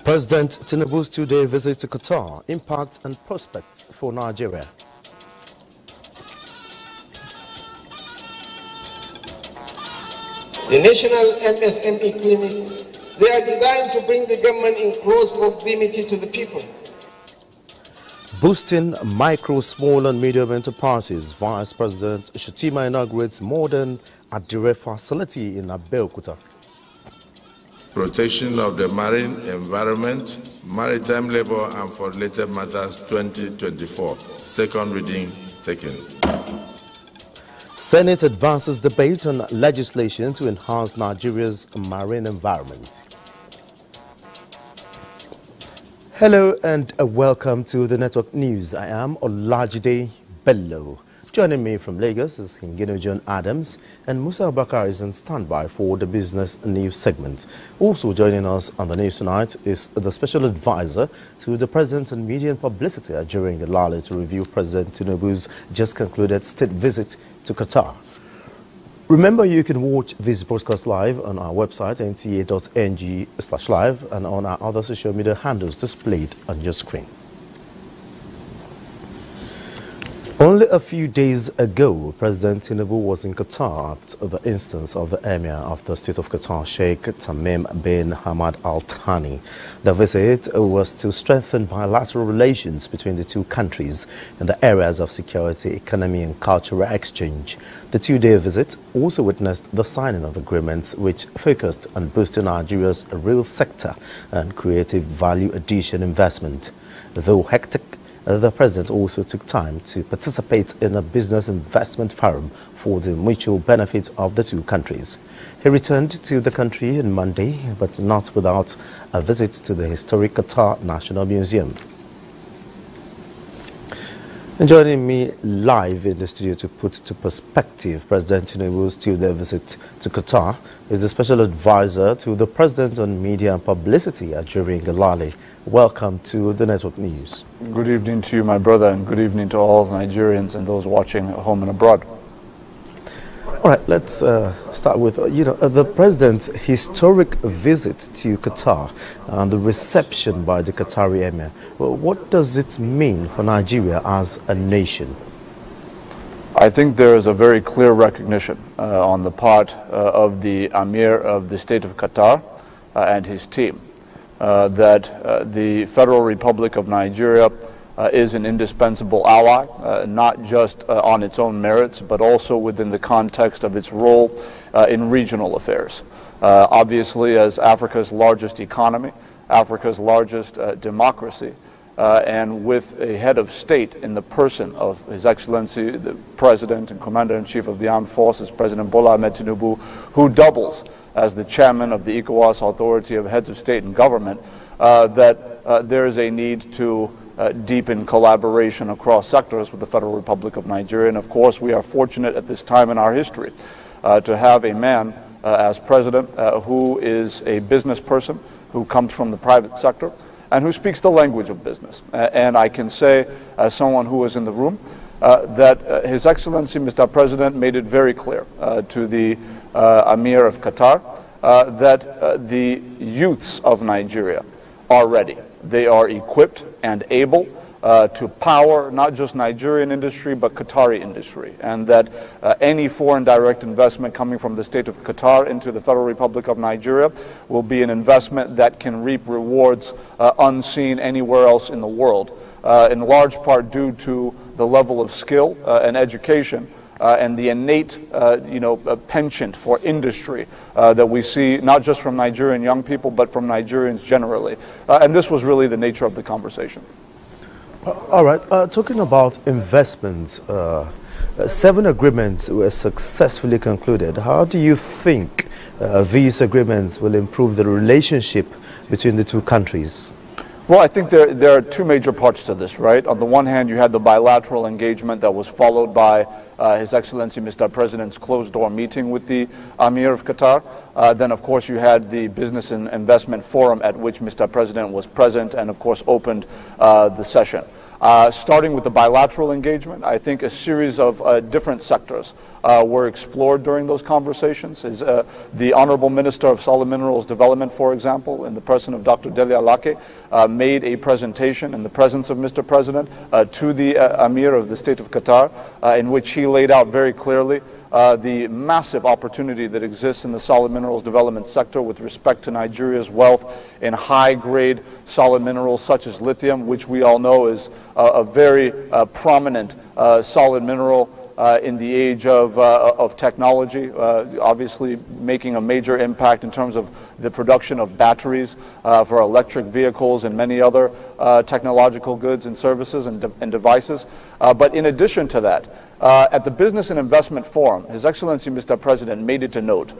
President Tinubu's two-day visit to Qatar, impact and prospects for Nigeria. The national MSME clinics, they are designed to bring the government in close proximity to the people. Boosting micro, small and medium enterprises, Vice President Shettima inaugurates modern Adire facility in Abeokuta. Protection of the marine environment, maritime labor and for related matters 2024. Second reading taken. Senate advances debate on legislation to enhance Nigeria's marine environment. Hello and welcome to the Network News. I am Olajide Bello. Joining me from Lagos is Hingino John Adams, and Musa Abakar is on standby for the business news segment. Also joining us on the news tonight is the special advisor to the President on Media and Publicity during Lale to review President Tinubu's just concluded state visit to Qatar. Remember, you can watch this broadcast live on our website, nta.ng/live, and on our other social media handles displayed on your screen. Only a few days ago, President Tinubu was in Qatar at the instance of the Emir of the State of Qatar, Sheikh Tamim bin Hamad Al Thani. The visit was to strengthen bilateral relations between the two countries in the areas of security, economy and cultural exchange. The two-day visit also witnessed the signing of agreements which focused on boosting Nigeria's real sector and creative value addition investment. Though hectic, the President also took time to participate in a business investment forum for the mutual benefit of the two countries. He returned to the country on Monday, but not without a visit to the historic Qatar National Museum. And joining me live in the studio to put to perspective President Tinubu's two-day visit to Qatar is the special advisor to the President on Media and Publicity, Ajuri Ngelale. Welcome to the Network News. Good evening to you, my brother, and good evening to all Nigerians and those watching at home and abroad. All right, let's start with, the President's historic visit to Qatar and the reception by the Qatari Emir. Well, what does it mean for Nigeria as a nation? I think there is a very clear recognition on the part of the Emir of the State of Qatar and his team that the Federal Republic of Nigeria is an indispensable ally, not just on its own merits, but also within the context of its role in regional affairs. Obviously, as Africa's largest economy, Africa's largest democracy, and with a head of state in the person of His Excellency, the President and Commander-in-Chief of the Armed Forces, President Bola Ahmed Tinubu, who doubles as the chairman of the ECOWAS Authority of Heads of State and Government, that there is a need to deepen collaboration across sectors with the Federal Republic of Nigeria. And of course, we are fortunate at this time in our history to have a man as president who is a business person, who comes from the private sector, and who speaks the language of business. And I can say, as someone who was in the room, that His Excellency, Mr. President, made it very clear to the Emir of Qatar that the youths of Nigeria are ready. They are equipped and able to power not just Nigerian industry, but Qatari industry, and that any foreign direct investment coming from the State of Qatar into the Federal Republic of Nigeria will be an investment that can reap rewards unseen anywhere else in the world, in large part due to the level of skill and education and the innate, penchant for industry that we see not just from Nigerian young people, but from Nigerians generally. And this was really the nature of the conversation. All right, talking about investments, 7 agreements were successfully concluded. How do you think these agreements will improve the relationship between the two countries? Well, I think there are two major parts to this, right? On the one hand, you had the bilateral engagement that was followed by His Excellency Mr. President's closed-door meeting with the Amir of Qatar. Then, of course, you had the Business and Investment Forum at which Mr. President was present and, of course, opened the session. Starting with the bilateral engagement, I think a series of different sectors were explored during those conversations. The Honorable Minister of Solid Minerals Development, for example, in the person of Dr. Dele Alake, made a presentation in the presence of Mr. President to the Amir of the State of Qatar, in which he laid out very clearly the massive opportunity that exists in the solid minerals development sector with respect to Nigeria's wealth in high-grade solid minerals such as lithium, which we all know is a very prominent solid mineral in the age of technology, obviously making a major impact in terms of the production of batteries for electric vehicles and many other technological goods and services and devices. But in addition to that, at the Business and Investment Forum, His Excellency Mr. President made it a note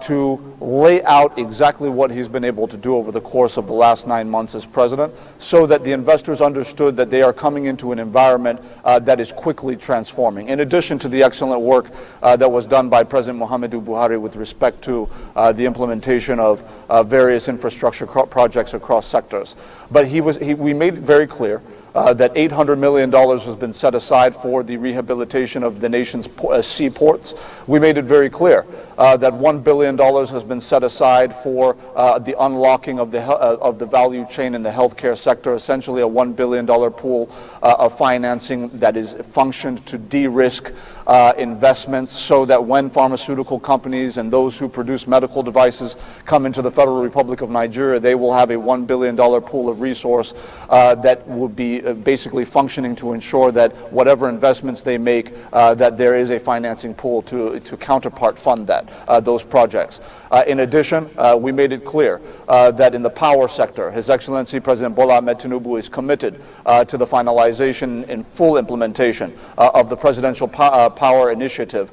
to lay out exactly what he's been able to do over the course of the last 9 months as President, so that the investors understood that they are coming into an environment that is quickly transforming. In addition to the excellent work that was done by President Muhammadu Buhari with respect to the implementation of various infrastructure projects across sectors. But we made it very clear that $800 million has been set aside for the rehabilitation of the nation's seaports. We made it very clear that $1 billion has been set aside for the unlocking of the value chain in the healthcare sector, essentially a $1 billion pool of financing that is functioned to de-risk investments, so that when pharmaceutical companies and those who produce medical devices come into the Federal Republic of Nigeria, they will have a $1 billion pool of resource that will be basically functioning to ensure that whatever investments they make, that there is a financing pool to counterpart fund those projects. In addition, we made it clear that in the power sector, His Excellency President Bola Ahmed Tinubu is committed to the finalization and full implementation of the Presidential Power Initiative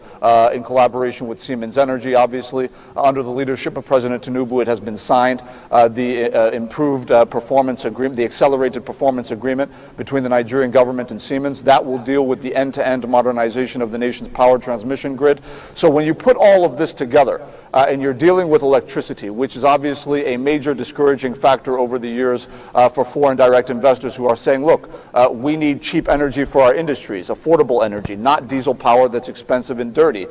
in collaboration with Siemens Energy. Obviously, under the leadership of President Tinubu, it has been signed the improved performance agreement, the accelerated performance agreement between the Nigerian government and Siemens. That will deal with the end-to-end modernization of the nation's power transmission grid. So when you put all of this together, and you're dealing with electricity, which is obviously a major discouraging factor over the years for foreign direct investors who are saying, look, we need cheap energy for our industries, affordable energy, not diesel power that's expensive and dirty.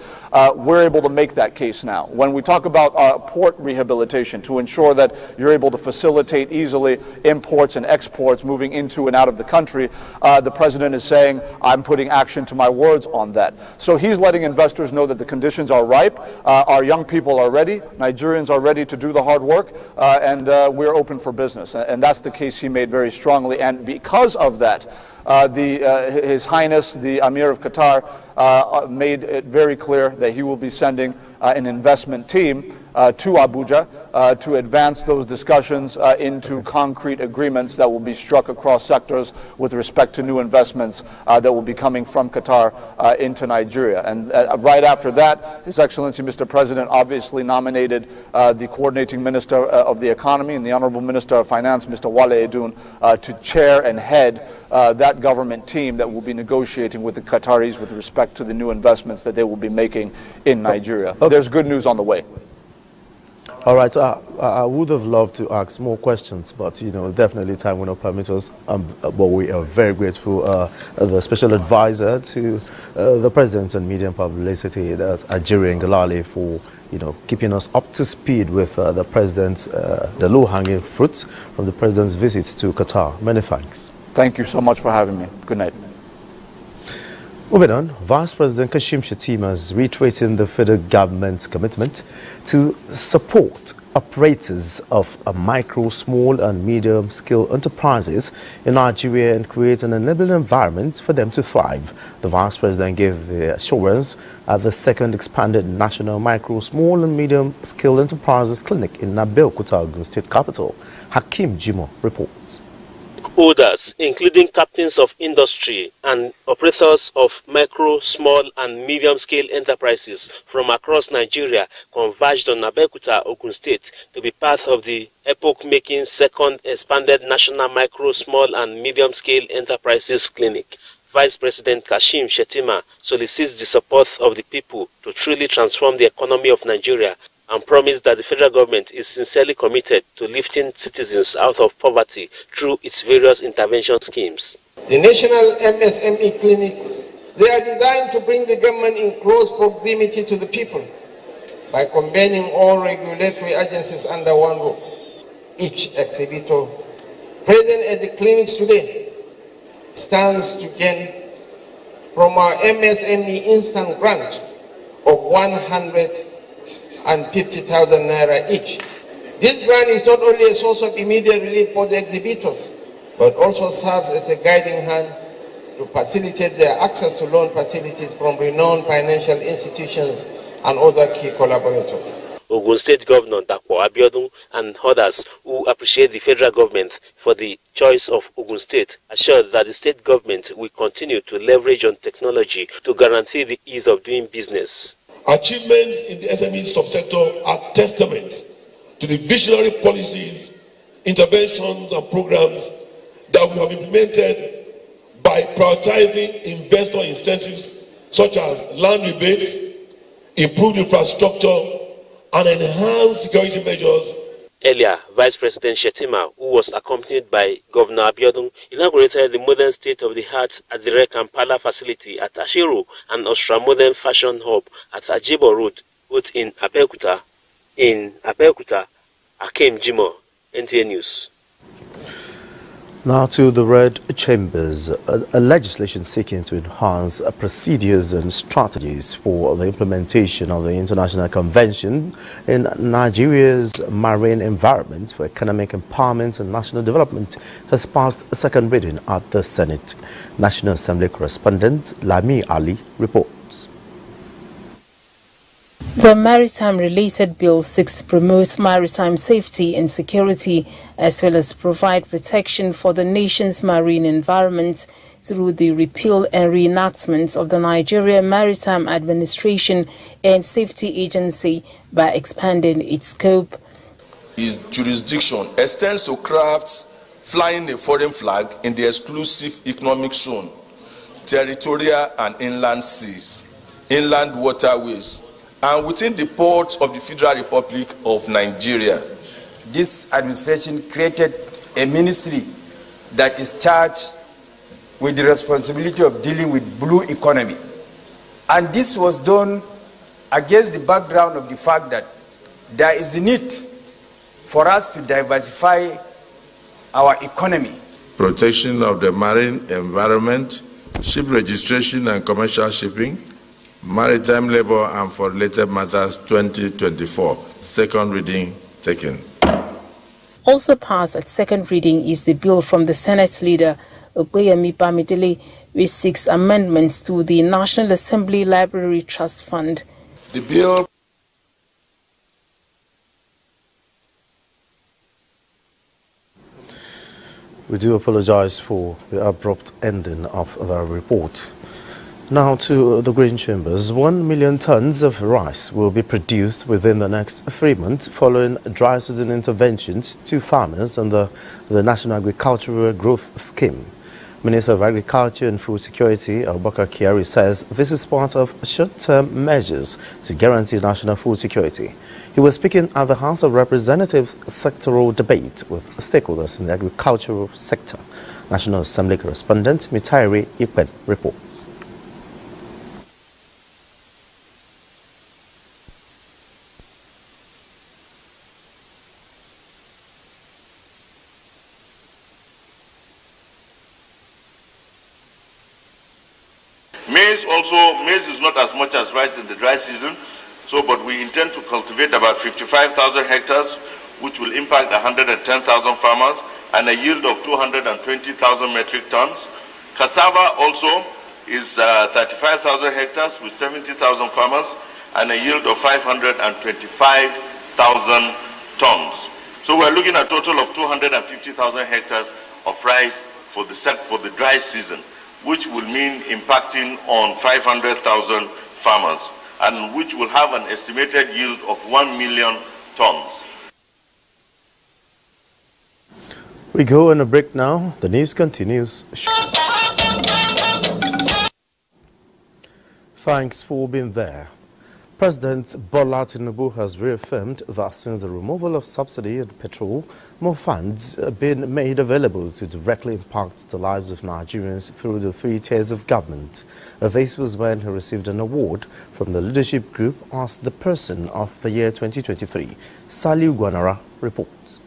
We're able to make that case now. When we talk about port rehabilitation to ensure that you're able to facilitate easily imports and exports moving into and out of the country, the President is saying, I'm putting action to my words on that. So he's letting investors know that the conditions are ripe, our young people are ready, Nigerians are ready to do the hard work, and we're open for business. And that's the case he made very strongly. And because of that, His Highness, the Amir of Qatar, made it very clear that he will be sending an investment team to Abuja to advance those discussions into concrete agreements that will be struck across sectors with respect to new investments that will be coming from Qatar into Nigeria. And right after that, His Excellency Mr. President obviously nominated the Coordinating Minister of the Economy and the Honorable Minister of Finance, Mr. Wale Edun, to chair and head that government team that will be negotiating with the Qataris with respect to the new investments that they will be making in Nigeria. Okay. There's good news on the way. All right, I would have loved to ask more questions, but definitely time will not permit us. But we are very grateful. The special advisor to the President on Media and Publicity, that's Ajiri Ngelale, for keeping us up to speed with the President's the low-hanging fruits from the President's visit to Qatar. Many thanks. Thank you so much for having me. Good night. Moving on, Vice President Kashim Shettima is reiterating the federal government's commitment to support operators of micro, small and medium-scale enterprises in Nigeria and create an enabling environment for them to thrive. The Vice President gave the assurance at the second expanded National Micro, Small and Medium-Scale Enterprises Clinic in Abeokuta, Ogun State Capital. Hakeem Jimo reports. Holders, including captains of industry and operators of micro, small and medium-scale enterprises from across Nigeria, converged on Abeokuta, Ogun State to be part of the epoch-making second expanded National Micro, Small and Medium-Scale Enterprises Clinic. Vice President Kashim Shettima solicits the support of the people to truly transform the economy of Nigeria and promised that the federal government is sincerely committed to lifting citizens out of poverty through its various intervention schemes. The national MSME clinics, they are designed to bring the government in close proximity to the people by combining all regulatory agencies under one roof. Each exhibitor present at the clinics today stands to gain from our MSME instant grant of 150,000 naira each. This grant is not only a source of immediate relief for the exhibitors, but also serves as a guiding hand to facilitate their access to loan facilities from renowned financial institutions and other key collaborators. Ogun State Governor Dapo Abiodun and others who appreciate the federal government for the choice of Ogun State assured that the state government will continue to leverage on technology to guarantee the ease of doing business. Achievements in the SME subsector are testament to the visionary policies, interventions and programs that we have implemented by prioritizing investor incentives such as land rebates, improved infrastructure, and enhanced security measures. Earlier, Vice President Shettima, who was accompanied by Governor Abiodun, inaugurated the modern state-of-the-art at the Kampala facility at Ashiru and ultra-modern fashion hub at Ajibo Road, both in Abeokuta. Akem Jimo, NTA News. Now to the Red Chambers, a legislation seeking to enhance procedures and strategies for the implementation of the International Convention in Nigeria's marine environment for economic empowerment and national development has passed a second reading at the Senate. National Assembly correspondent Lami Ali reports. The maritime-related bill seeks to promote maritime safety and security, as well as provide protection for the nation's marine environment through the repeal and reenactment of the Nigeria Maritime Administration and Safety Agency by expanding its scope. His jurisdiction extends to crafts flying a foreign flag in the exclusive economic zone, territorial and inland seas, inland waterways, and within the ports of the Federal Republic of Nigeria. This administration created a ministry that is charged with the responsibility of dealing with blue economy. And this was done against the background of the fact that there is the need for us to diversify our economy. Protection of the marine environment, ship registration and commercial shipping, Maritime Labour and for Related Matters 2024, second reading taken. Also passed at second reading is the bill from the Senate leader Ogbeyemi Bamidele, which seeks amendments to the National Assembly Library Trust Fund. The bill We do apologize for the abrupt ending of the report. Now to the Green Chambers. 1 million tons of rice will be produced within the next 3 months following dry season interventions to farmers under the National Agricultural Growth Scheme. Minister of Agriculture and Food Security, Abubakar Kyari, says this is part of short-term measures to guarantee national food security. He was speaking at the House of Representatives sectoral debate with stakeholders in the agricultural sector. National Assembly correspondent Mitairi Ikpen reports. Maize is not as much as rice in the dry season, but we intend to cultivate about 55,000 hectares, which will impact 110,000 farmers and a yield of 220,000 metric tons. Cassava also is 35,000 hectares with 70,000 farmers and a yield of 525,000 tons. So we're looking at a total of 250,000 hectares of rice for the dry season, which will mean impacting on 500,000 farmers and which will have an estimated yield of 1 million tons. We go on a break now. The news continues. Thanks for being there. President Bola Tinubu has reaffirmed that since the removal of subsidy on petrol, more funds have been made available to directly impact the lives of Nigerians through the 3 tiers of government. This was when he received an award from the leadership group as the Person of the Year 2023. Saliu Gwanara reports.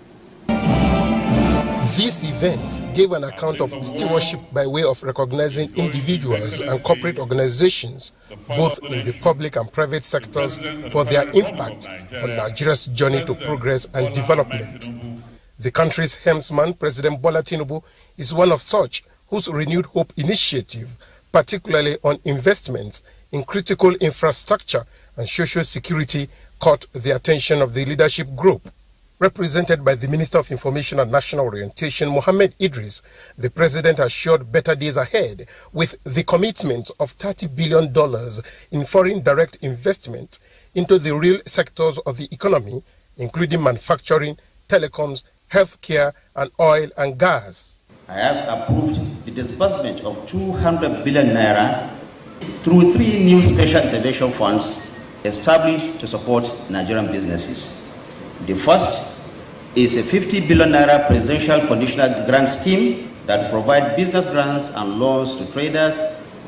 This event gave an account of stewardship by way of recognizing individuals and corporate organizations, both in the public and private sectors, for their impact on Nigeria's journey to progress and development. The country's helmsman, President Bola Tinubu, is one of such whose Renewed Hope initiative, particularly on investments in critical infrastructure and social security, caught the attention of the leadership group. Represented by the Minister of Information and National Orientation, Mohammed Idris, the President assured better days ahead with the commitment of $30 billion in foreign direct investment into the real sectors of the economy, including manufacturing, telecoms, healthcare, and oil and gas. I have approved the disbursement of 200 billion naira through 3 new special intervention funds established to support Nigerian businesses. The first is a 50 billion naira presidential conditional grant scheme that will provide business grants and loans to traders,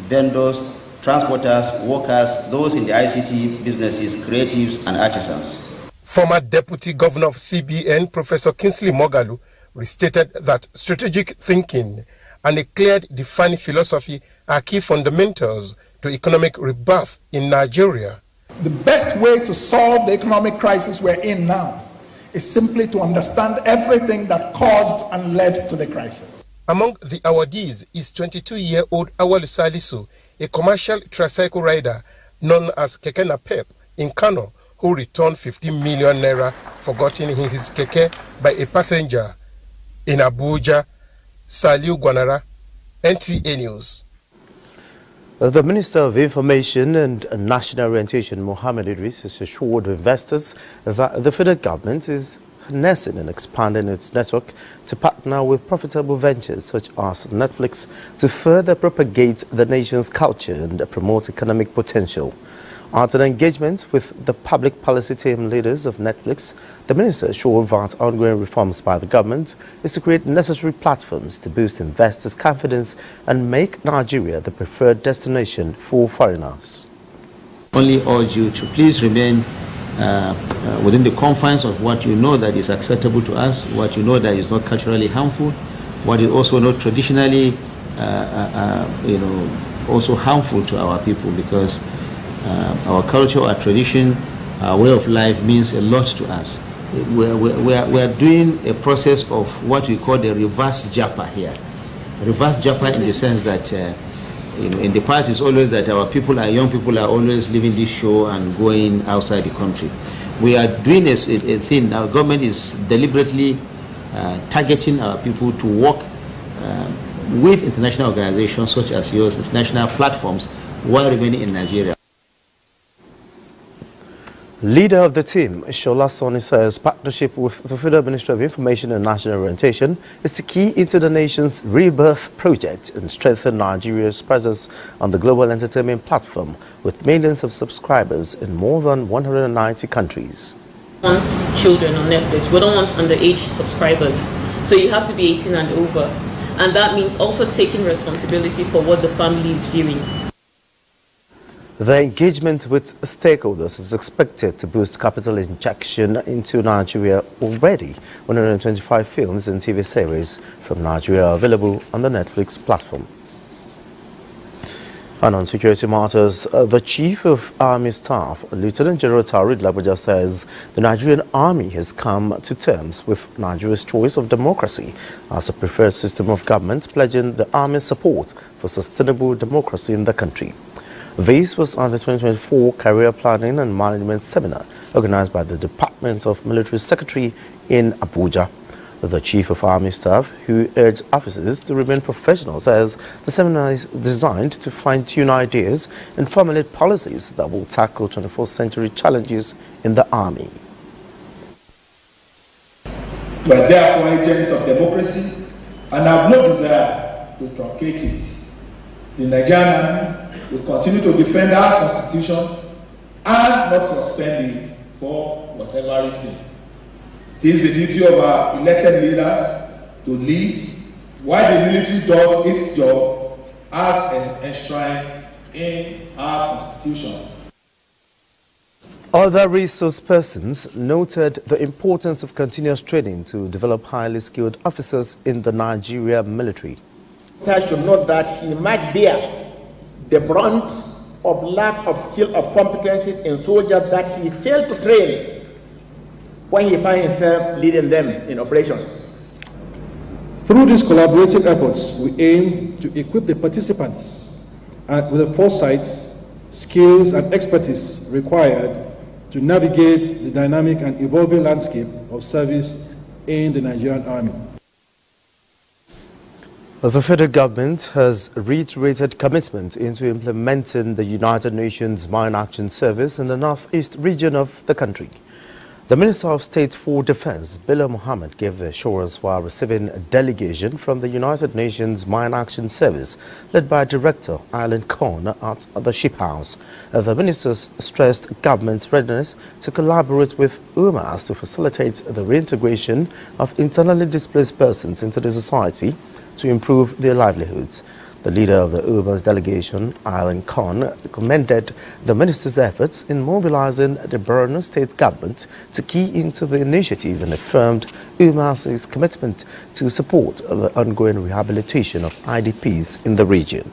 vendors, transporters, workers, those in the ICT businesses, creatives, and artisans. Former Deputy Governor of CBN, Professor Kingsley Moghalu, restated that strategic thinking and a clearly defined philosophy are key fundamentals to economic rebirth in Nigeria. The best way to solve the economic crisis we're in now is simply to understand everything that caused and led to the crisis. Among the awardees is 22-year-old Awalu Salisu, a commercial tricycle rider known as Keke Napep in Kano, who returned 15 million naira forgotten in his keke by a passenger. In Abuja, Saliu Gwanara, NTA News. The Minister of Information and National Orientation, Mohammed Idris, has assured investors that the federal government is harnessing and expanding its network to partner with profitable ventures such as Netflix to further propagate the nation's culture and promote economic potential. At an engagement with the public policy team leaders of Netflix, the minister assured that ongoing reforms by the government is to create necessary platforms to boost investors' confidence and make Nigeria the preferred destination for foreigners. Only urge you to please remain within the confines of what you know that is acceptable to us, what you know that is not culturally harmful, what is also not traditionally also harmful to our people, because our culture, our tradition, our way of life means a lot to us. We are doing a process of what we call the reverse Japa here. Reverse Japa in the sense that in the past it's always that our young people are always leaving this show and going outside the country. We are doing a thing. Our government is deliberately targeting our people to work with international organizations such as yours, international platforms, while remaining in Nigeria. Leader of the team, Shola Soni, says partnership with the Federal Ministry of Information and National Orientation is the key into the nation's rebirth project and strengthen Nigeria's presence on the global entertainment platform with millions of subscribers in more than 190 countries. We want children on Netflix. We don't want underage subscribers. So you have to be 18 and over. And that means also taking responsibility for what the family is viewing. The engagement with stakeholders is expected to boost capital injection into Nigeria. Already, 125 films and TV series from Nigeria are available on the Netflix platform. And on security matters, the Chief of Army Staff, Lieutenant General Taoreed Lagbaja, says the Nigerian Army has come to terms with Nigeria's choice of democracy as a preferred system of government, pledging the Army's support for sustainable democracy in the country. This was on the 2024 Career Planning and Management Seminar organized by the Department of Military Secretary in Abuja. The Chief of Army Staff, who urged officers to remain professional, says the seminar is designed to fine-tune ideas and formulate policies that will tackle 21st century challenges in the Army. We are therefore agents of democracy and have no desire to truncate it. The Nigerian Army will continue to defend our Constitution and not suspend it for whatever reason. It is the duty of our elected leaders to lead while the military does its job as enshrined in our Constitution. Other resource persons noted the importance of continuous training to develop highly skilled officers in the Nigeria military. I should note that he might bear the brunt of lack of skill of competencies in soldiers that he failed to train when he finds himself leading them in operations. Through these collaborative efforts, we aim to equip the participants with the foresight, skills, and expertise required to navigate the dynamic and evolving landscape of service in the Nigerian Army. The federal government has reiterated commitment into implementing the United Nations Mine Action Service in the northeast region of the country. The Minister of State for Defense, Bello Muhammad, gave the assurance while receiving a delegation from the United Nations Mine Action Service, led by Director Alan Khan at the Ship House. The minister stressed government's readiness to collaborate with UMAS to facilitate the reintegration of internally displaced persons into the society to improve their livelihoods. The leader of the UMAS delegation, Alan Khan, commended the minister's efforts in mobilizing the Borno state government to key into the initiative and affirmed UMAS's commitment to support the ongoing rehabilitation of IDPs in the region.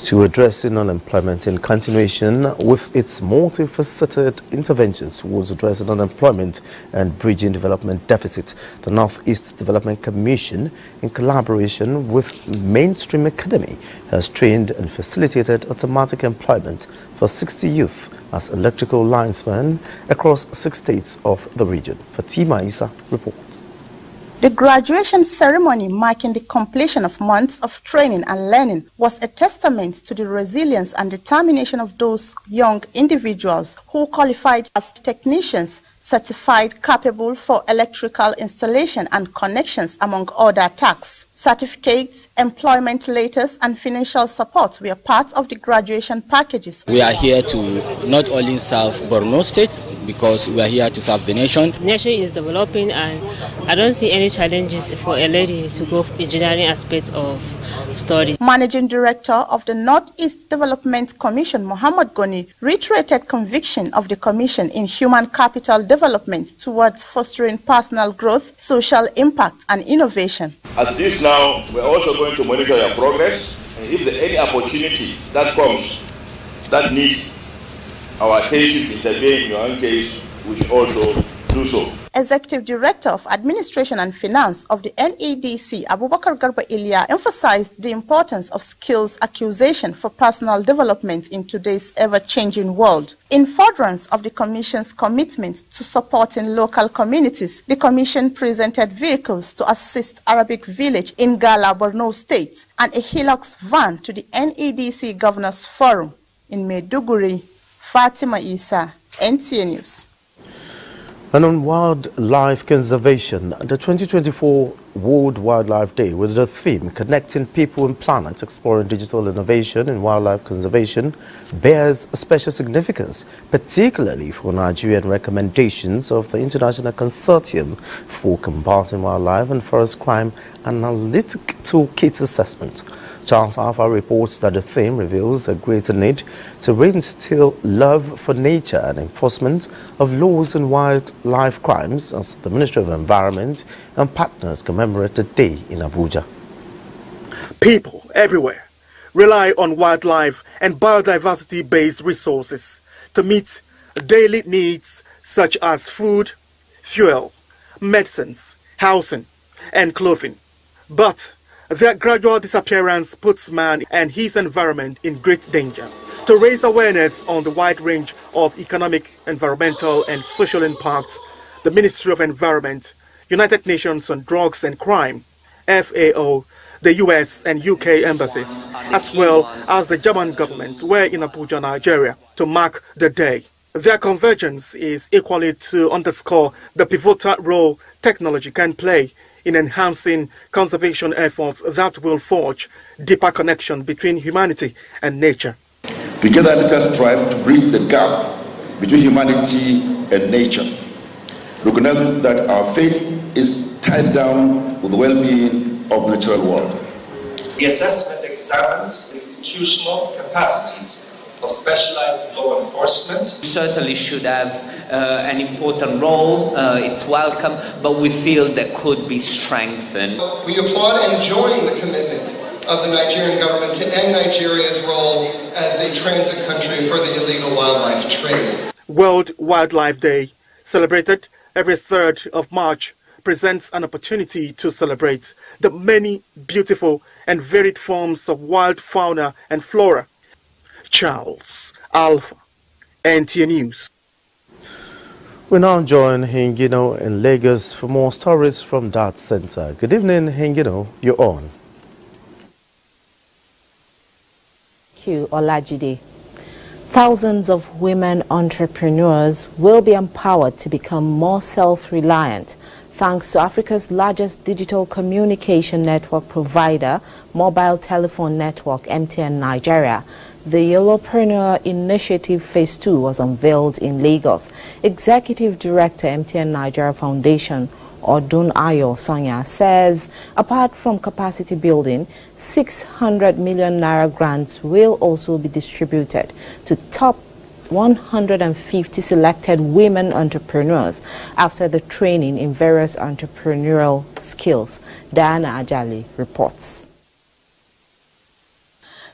To addressing unemployment in continuation with its multifaceted interventions towards addressing unemployment and bridging development deficit, the Northeast Development Commission, in collaboration with Mainstream Academy, has trained and facilitated automatic employment for 60 youth as electrical linesmen across 6 states of the region. Fatima Isa reports. The graduation ceremony, marking the completion of months of training and learning, was a testament to the resilience and determination of those young individuals who qualified as technicians, certified capable for electrical installation and connections, among other tasks. Certificates, employment letters, and financial support were part of the graduation packages. We are here to not only serve Borno State, because we are here to serve the nation. The nation is developing, and I don't see any challenges for a lady to go for the engineering aspect of study. Managing Director of the Northeast Development Commission, Muhammad Goni, reiterated conviction of the Commission in human capital development towards fostering personal growth, social impact, and innovation. As this now, we're also going to monitor your progress, and if there any opportunity that comes that needs our attention to intervene in your own case, we should also do so. Executive Director of Administration and Finance of the NEDC, Abubakar Garba Ilya, emphasized the importance of skills acquisition for personal development in today's ever-changing world. In furtherance of the Commission's commitment to supporting local communities, the Commission presented vehicles to assist Arabic Village in Gala, Borno State, and a Hilux van to the NEDC Governors Forum in Maiduguri. Fatima Isa, NTA News. And on wildlife conservation, the 2024 World Wildlife Day, with the theme Connecting People and Planet, Exploring Digital Innovation in Wildlife Conservation, bears special significance, particularly for Nigerian recommendations of the International Consortium for Combating Wildlife and Forest Crime Analytic Toolkit Assessment. Charles Alpha reports that the theme reveals a greater need to reinstill love for nature and enforcement of laws on wildlife crimes as the Ministry of Environment and partners commemorate the day in Abuja. People everywhere rely on wildlife and biodiversity-based resources to meet daily needs such as food, fuel, medicines, housing, and clothing. But their gradual disappearance puts man and his environment in great danger. To raise awareness on the wide range of economic, environmental, and social impacts, the Ministry of Environment, United Nations on Drugs and Crime, FAO, the US and UK embassies, as well as the German government, were in Abuja, Nigeria, to mark the day. Their convergence is equally to underscore the pivotal role technology can play in enhancing conservation efforts that will forge deeper connection between humanity and nature. Together, let us strive to bridge the gap between humanity and nature, recognizing that our fate is tied down with the well-being of the natural world. The assessment examines institutional capacities of specialized law enforcement. We certainly should have an important role. It's welcome, but we feel that could be strengthened. We applaud and join the commitment of the Nigerian government to end Nigeria's role as a transit country for the illegal wildlife trade. World Wildlife Day, celebrated every 3rd of March, presents an opportunity to celebrate the many beautiful and varied forms of wild fauna and flora. Charles Alpha, NTA News. We now join Hingino in Lagos for more stories from that center. Good evening, Hingino. You're on. Thank you, Olajide. Thousands of women entrepreneurs will be empowered to become more self-reliant thanks to Africa's largest digital communication network provider, Mobile Telephone Network, MTN Nigeria. The Yellowpreneur Initiative Phase 2 was unveiled in Lagos. Executive Director, MTN Nigeria Foundation, Odun Ayo Sonia, says apart from capacity building, 600 million naira grants will also be distributed to top 150 selected women entrepreneurs after the training in various entrepreneurial skills. Diana Ajali reports.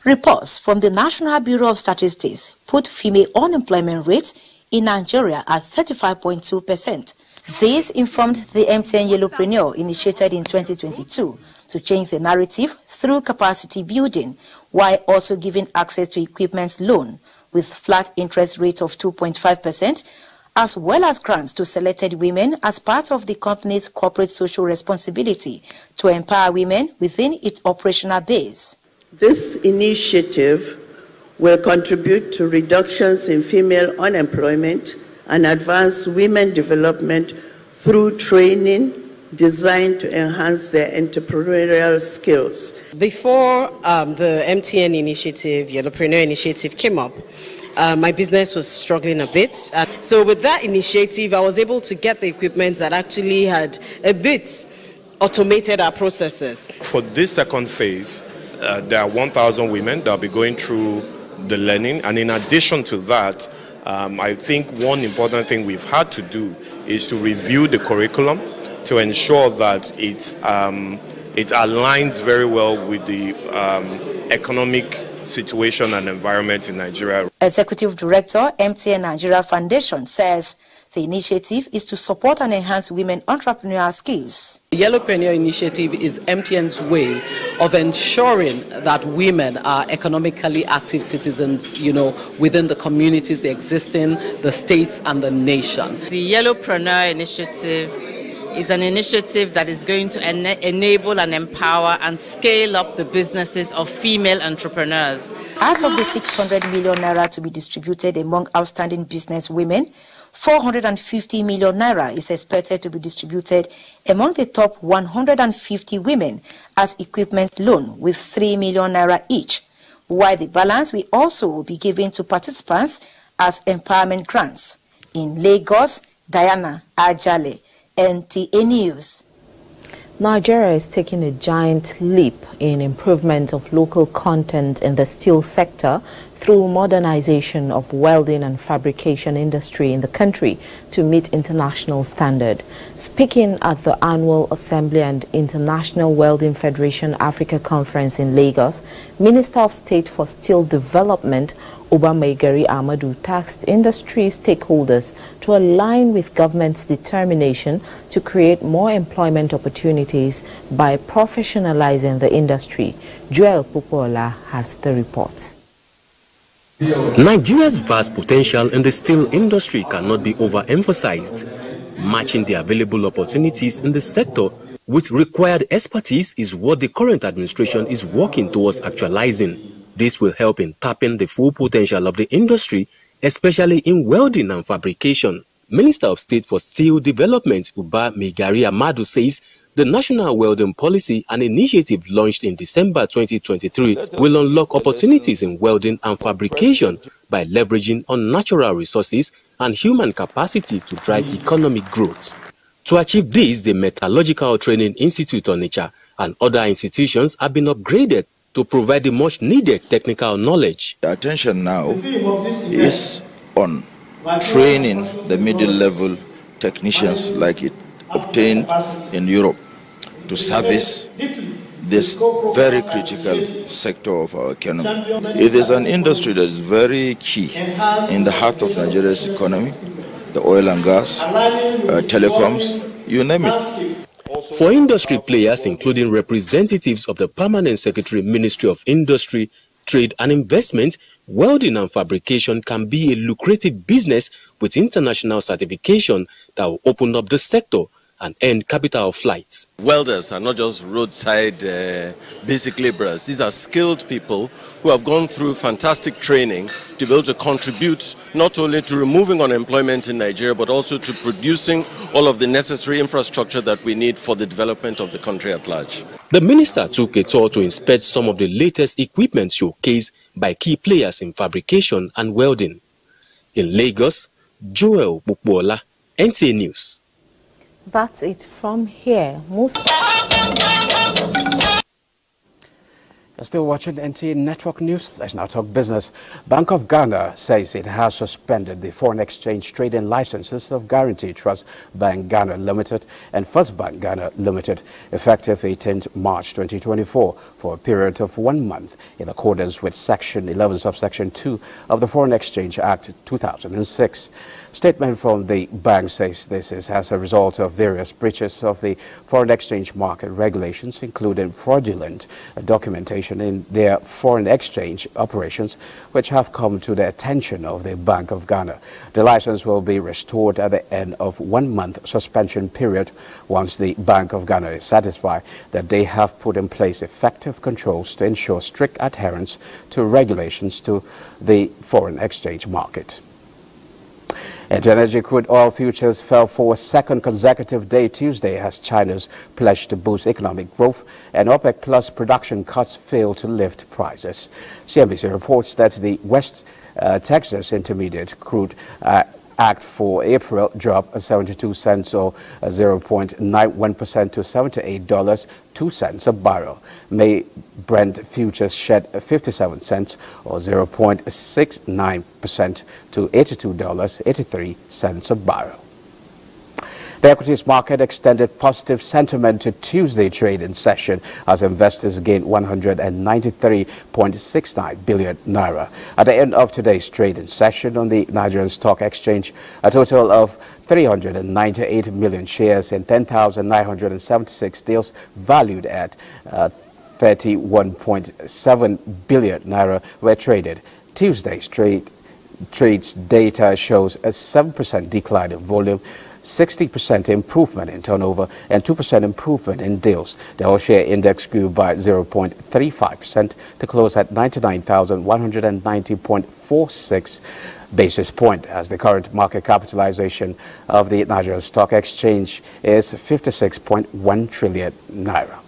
Reports from the National Bureau of Statistics put female unemployment rate in Nigeria at 35.2%. This informed the MTN Yellowpreneur initiated in 2022 to change the narrative through capacity building, while also giving access to equipment loan with flat interest rate of 2.5%, as well as grants to selected women as part of the company's corporate social responsibility to empower women within its operational base. This initiative will contribute to reductions in female unemployment and advance women development through training designed to enhance their entrepreneurial skills. Before the MTN initiative, Yellowpreneur initiative came up, my business was struggling a bit. So with that initiative, I was able to get the equipment that actually had a bit automated our processes. For this second phase, there are 1,000 women that will be going through the learning, and in addition to that, I think one important thing we've had to do is to review the curriculum to ensure that it aligns very well with the economic situation and environment in Nigeria. Executive Director, MTN Nigeria Foundation, says the initiative is to support and enhance women entrepreneurial skills. The Yellowpreneur initiative is MTN's way of ensuring that women are economically active citizens, within the communities they exist in, the states and the nation. The Yellowpreneur initiative is an initiative that is going to enable and empower and scale up the businesses of female entrepreneurs. Out of the 600 million naira to be distributed among outstanding business women, 450 million naira is expected to be distributed among the top 150 women as equipment loan with 3 million naira each, while the balance will also be given to participants as empowerment grants. In Lagos, Diana Ajale, NTA News. Nigeria is taking a giant leap in improvement of local content in the steel sector through modernization of welding and fabrication industry in the country to meet international standard. Speaking at the annual Assembly and International Welding Federation Africa Conference in Lagos, Minister of State for Steel Development, Uba Maigari Amadou, tasked industry stakeholders to align with government's determination to create more employment opportunities by professionalizing the industry. Joel Pupola has the report. Nigeria's vast potential in the steel industry cannot be overemphasized. Matching the available opportunities in the sector with required expertise is what the current administration is working towards actualizing. This will help in tapping the full potential of the industry, especially in welding and fabrication. Minister of State for Steel Development, Uba Maigari Amadou, says The National Welding Policy, an initiative launched in December 2023, will unlock opportunities in welding and fabrication by leveraging on natural resources and human capacity to drive economic growth. To achieve this, the Metallurgical Training Institute Onitsha and other institutions have been upgraded to provide the much needed technical knowledge. The attention now is on training the middle-level technicians like it obtained in Europe to service this very critical sector of our economy. It is an industry that is very key in the heart of Nigeria's economy, the oil and gas, telecoms, you name it. For industry players, including representatives of the Permanent Secretary Ministry of Industry, Trade and Investment, welding and fabrication can be a lucrative business with international certification that will open up the sector and end capital flights. Welders are not just roadside basic laborers. These are skilled people who have gone through fantastic training to be able to contribute not only to removing unemployment in Nigeria, but also to producing all of the necessary infrastructure that we need for the development of the country at large. The minister took a tour to inspect some of the latest equipment showcased by key players in fabrication and welding. In Lagos, Joel Bukbola, NTA News. That's it from here. You're still watching NTA Network News. Let's now talk business. Bank of Ghana says it has suspended the foreign exchange trading licenses of Guarantee Trust Bank Ghana Limited and First Bank Ghana Limited, effective 18th March 2024, for a period of 1 month, in accordance with Section 11 subsection 2 of the Foreign Exchange Act 2006. Statement from the bank says this is as a result of various breaches of the foreign exchange market regulations, including fraudulent documentation in their foreign exchange operations, which have come to the attention of the Bank of Ghana. The license will be restored at the end of 1 month suspension period once the Bank of Ghana is satisfied that they have put in place effective controls to ensure strict adherence to regulations to the foreign exchange market. And energy crude oil futures fell for a second consecutive day Tuesday as China's pledge to boost economic growth and OPEC Plus production cuts failed to lift prices. CNBC reports that the West Texas Intermediate crude Act for April dropped 72 cents or 0.91% to $78.02 a barrel. May Brent futures shed 57 cents or 0.69% to $82.83 a barrel. The equities market extended positive sentiment to Tuesday trading session as investors gained 193.69 billion naira. At the end of today's trading session on the Nigerian Stock Exchange, a total of 398 million shares in 10,976 deals valued at 31.7 billion naira were traded. Tuesday's trades data shows a 7% decline in volume, 60% improvement in turnover and 2% improvement in deals. The all-share index grew by 0.35% to close at 99,190.46 basis point, as the current market capitalization of the Nigerian Stock Exchange is 56.1 trillion naira.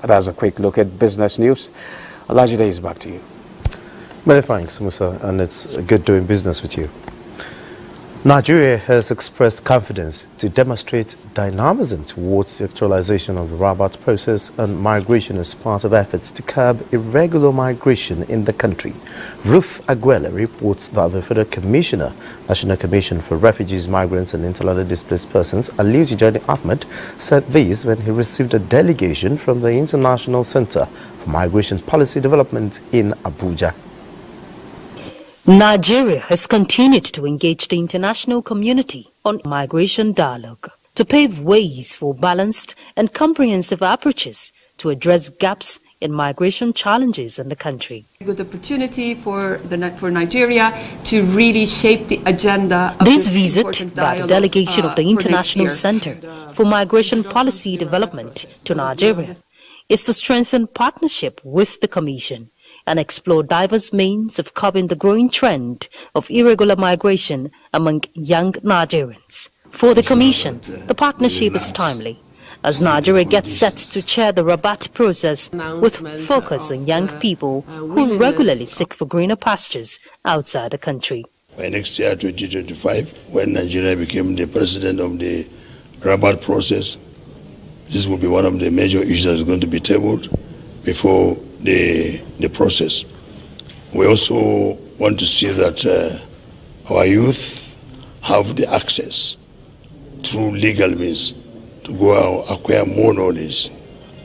That's a quick look at business news. Olajide is back to you. Many thanks, Musa, and it's good doing business with you. Nigeria has expressed confidence to demonstrate dynamism towards the actualization of the Rabat process and migration as part of efforts to curb irregular migration in the country. Ruth Aguela reports that the Federal Commissioner, National Commission for Refugees, Migrants and Internally Displaced Persons, Aliyu Tijani Ahmed, said this when he received a delegation from the International Center for Migration Policy Development in Abuja. Nigeria has continued to engage the international community on migration dialogue to pave ways for balanced and comprehensive approaches to address gaps in migration challenges in the country. A good opportunity for Nigeria to really shape the agenda of this visit by the delegation of the International Center for Migration Policy Development to Nigeria is to strengthen partnership with the Commission and explore diverse means of curbing the growing trend of irregular migration among young Nigerians. For the Commission, the partnership is timely as Nigeria gets set to chair the Rabat process with focus on young people who regularly seek for greener pastures outside the country. By next year, 2025, when Nigeria became the president of the Rabat process, this will be one of the major issues that is going to be tabled before the process. We also want to see that our youth have the access through legal means to go out, acquire more knowledge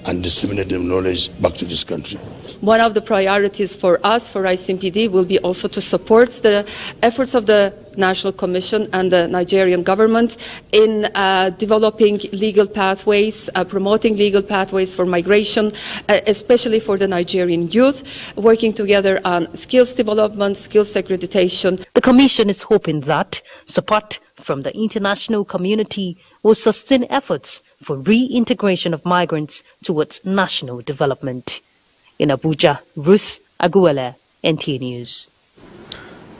and disseminate the knowledge back to this country. One of the priorities for us, for ICMPD, will be also to support the efforts of the National Commission and the Nigerian government in developing legal pathways, promoting legal pathways for migration, especially for the Nigerian youth, working together on skills development, skills accreditation. The Commission is hoping that support from the international community will sustain efforts for reintegration of migrants towards national development. In Abuja, Ruth Aguele, NTA News.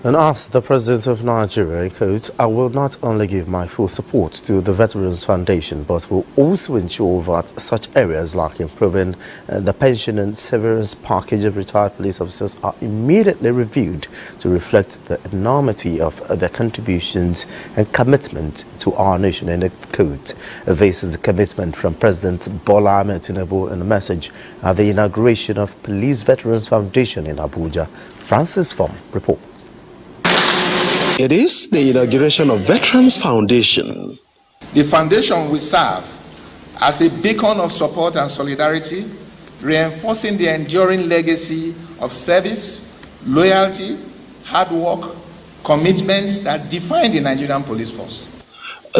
And asked the President of Nigeria, quote, I will not only give my full support to the Veterans Foundation, but will also ensure that such areas like improving the pension and severance package of retired police officers are immediately reviewed to reflect the enormity of their contributions and commitment to our nation. And quote, this is the commitment from President Bola Ahmed Tinubu in a message at the inauguration of Police Veterans Foundation in Abuja. Francis Fom reports. It is the inauguration of Veterans Foundation. The foundation will serve as a beacon of support and solidarity, reinforcing the enduring legacy of service, loyalty, hard work, commitments that define the Nigerian police force.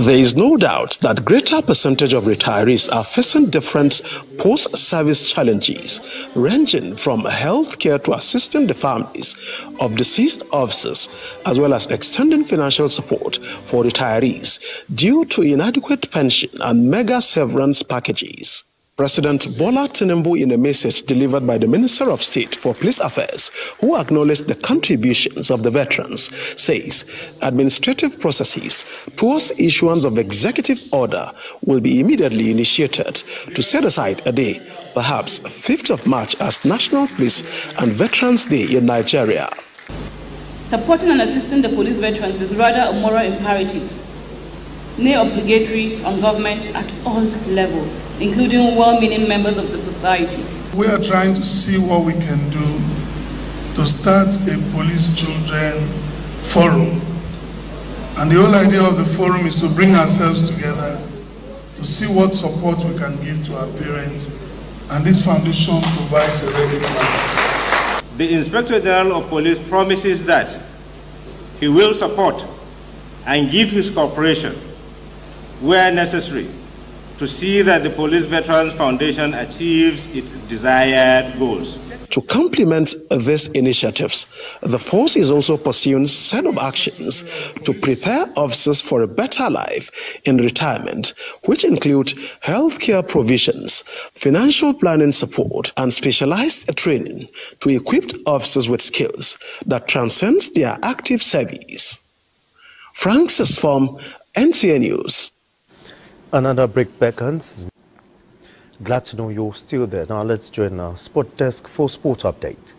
There is no doubt that greater percentage of retirees are facing different post-service challenges, ranging from healthcare to assisting the families of deceased officers, as well as extending financial support for retirees due to inadequate pension and mega severance packages. President Bola Tinubu, in a message delivered by the Minister of State for Police Affairs, who acknowledged the contributions of the veterans, says administrative processes towards issuance of executive order will be immediately initiated to set aside a day, perhaps 5th of March, as National Police and Veterans Day in Nigeria. Supporting and assisting the police veterans is rather a moral imperative, nay obligatory on government at all levels, including well-meaning members of the society. We are trying to see what we can do to start a police children forum. And the whole idea of the forum is to bring ourselves together to see what support we can give to our parents. And this foundation provides a ready platform. The Inspector General of Police promises that he will support and give his cooperation where necessary to see that the Police Veterans Foundation achieves its desired goals. To complement these initiatives, the force is also pursuing a set of actions to prepare officers for a better life in retirement, which include healthcare provisions, financial planning support, and specialized training to equip officers with skills that transcend their active service. Francis Fom, NTA News. Another break beckons. Glad to know you're still there. Now let's join our Sport Desk for Sport Update.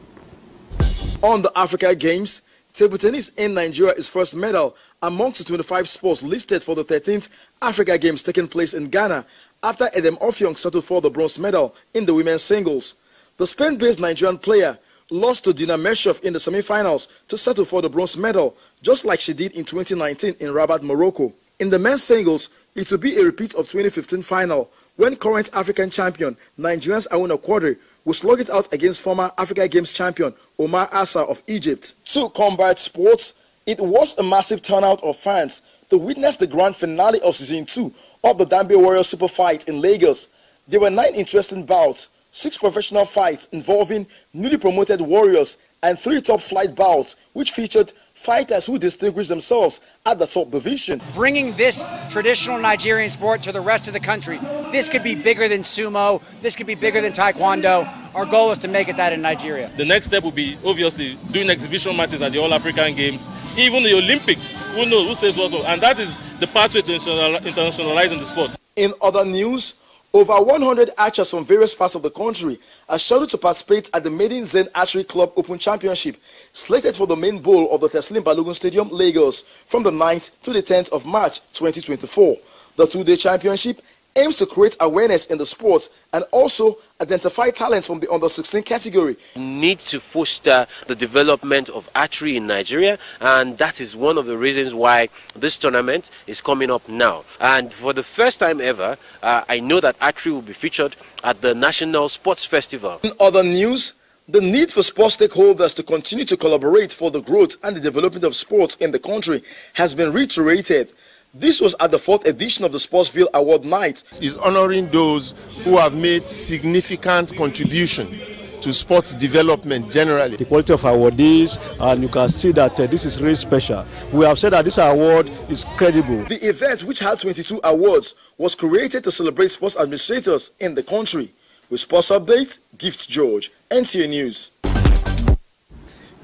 On the Africa Games, table tennis in Nigeria's first medal amongst the 25 sports listed for the 13th Africa Games taking place in Ghana after Edem Offiong settled for the bronze medal in the women's singles. The Spain-based Nigerian player lost to Dina Meshev in the semi-finals to settle for the bronze medal, just like she did in 2019 in Rabat, Morocco. In the men's singles, it will be a repeat of 2015 final when current African champion Nigerian's Awuna Quadri will slug it out against former Africa Games champion Omar Assa of Egypt. To combat sports, it was a massive turnout of fans to witness the grand finale of season 2 of the Dambe Warriors Super Fight in Lagos. There were 9 interesting bouts, 6 professional fights involving newly promoted warriors, and 3 top flight bouts, which featured fighters who distinguished themselves at the top division. Bringing this traditional Nigerian sport to the rest of the country, this could be bigger than sumo, this could be bigger than taekwondo. Our goal is to make it that in Nigeria. The next step will be obviously doing exhibition matches at the All-African Games, even the Olympics. Who knows, who says what? And that is the pathway to internationalizing the sport. In other news, Over 100 archers from various parts of the country are scheduled to participate at the Maiden Zen Archery Club Open Championship, slated for the main bowl of the Teslim Balogun Stadium, Lagos, from the 9th to the 10th of March 2024. The two-day championship aims to create awareness in the sport and also identify talents from the under-16 category. We need to foster the development of archery in Nigeria, and that is one of the reasons why this tournament is coming up now. And for the first time ever, I know that archery will be featured at the National Sports Festival. In other news, the need for sports stakeholders to continue to collaborate for the growth and the development of sports in the country has been reiterated. This was at the 4th edition of the Sportsville Award Night. Is honoring those who have made significant contribution to sports development generally. The quality of awardees, and you can see that this is really special. We have said that this award is credible. The event, which had 22 awards, was created to celebrate sports administrators in the country. With Sports Update, Gift George, NTA News.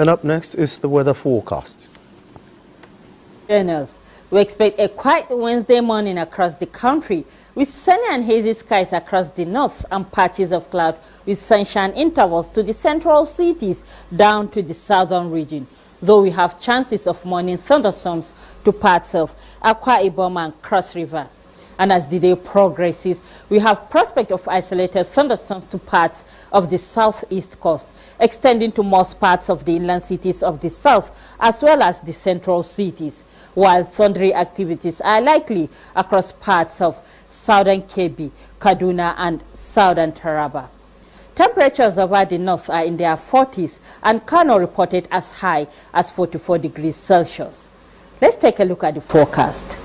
And up next is the weather forecast. We expect a quiet Wednesday morning across the country with sunny and hazy skies across the north and patches of cloud with sunshine intervals to the central cities down to the southern region, though we have chances of morning thunderstorms to parts of Akwa Ibom and Cross River. And as the day progresses, we have prospect of isolated thunderstorms to parts of the southeast coast, extending to most parts of the inland cities of the south, as well as the central cities, while thundery activities are likely across parts of southern Kebbi, Kaduna, and southern Taraba. Temperatures over the north are in their 40s, and Kano reported as high as 44 degrees Celsius. Let's take a look at the forecast.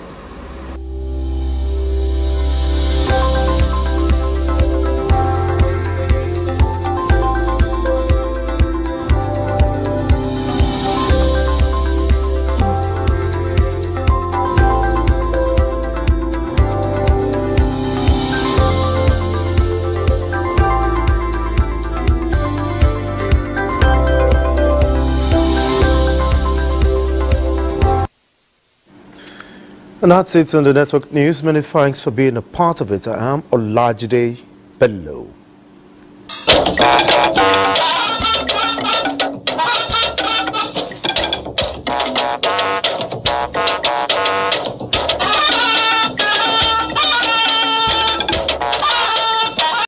And that's it on the network news. Many thanks for being a part of it. I am Olajide Bello.